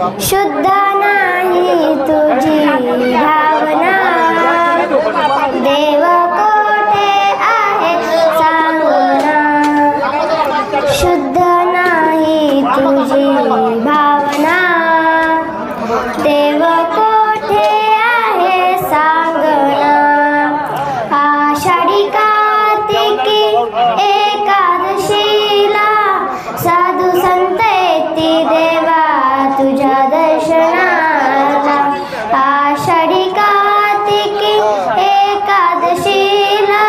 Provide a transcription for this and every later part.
शुद्ध नाही तुझी भावना, देव कोठे आहे सांगना. शुद्ध नाही तुझी भावना, देव कोठे आहे सांगना. आषाढी कार्तिकी एकादशीला साधू संत येती देवा तुझ्या दर्शनाला. आषाढी कार्तिकी एकादशीला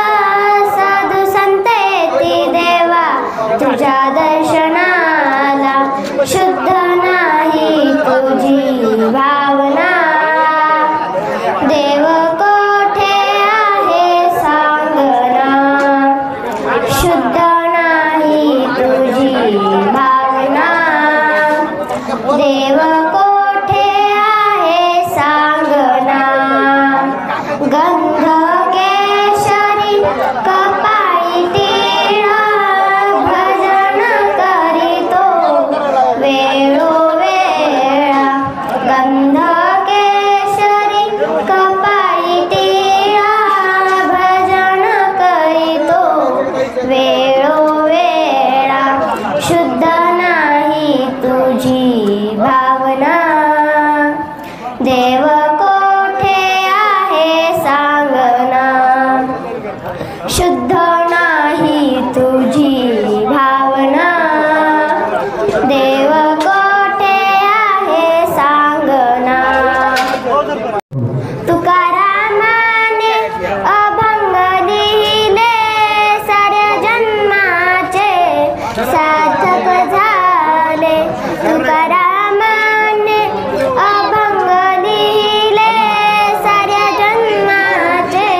साधू संत येती देवा तुझ्या दर्शनाला. शुद्ध नाही तुझी भावना, देव कोठे आहे सांगना. शुद्ध नाही तुझी भावना, देव कोठे आहे सांगना. गंध केशरी कपाळी टिळा, भजन करीतो वेळोवेळा. गंध केशरी कपाळी टिळा, भजन करीतो वेळोवेळा. शुद्ध नाही तुझी भावना, देव कोठे आहे सांगना. शुद्ध नाही तुझी भावना, देव कोठे आहे सांगना. तुकारामाने अभंग लिहिले, साऱ्या जन्माचे सार्थक झाले. तुकारामाने अभंग लिहिले, साऱ्या जन्माचे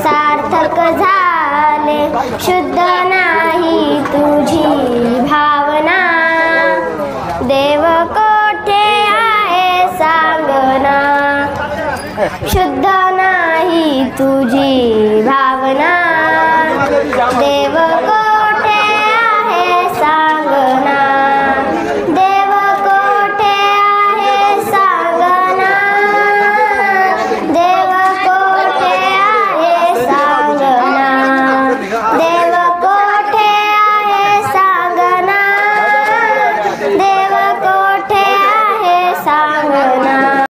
सार्थक झाले. शुद्ध नाही तुझी भावना, देव कोठे आहे सांगना. शुद्ध नाही तुझी भावना, देव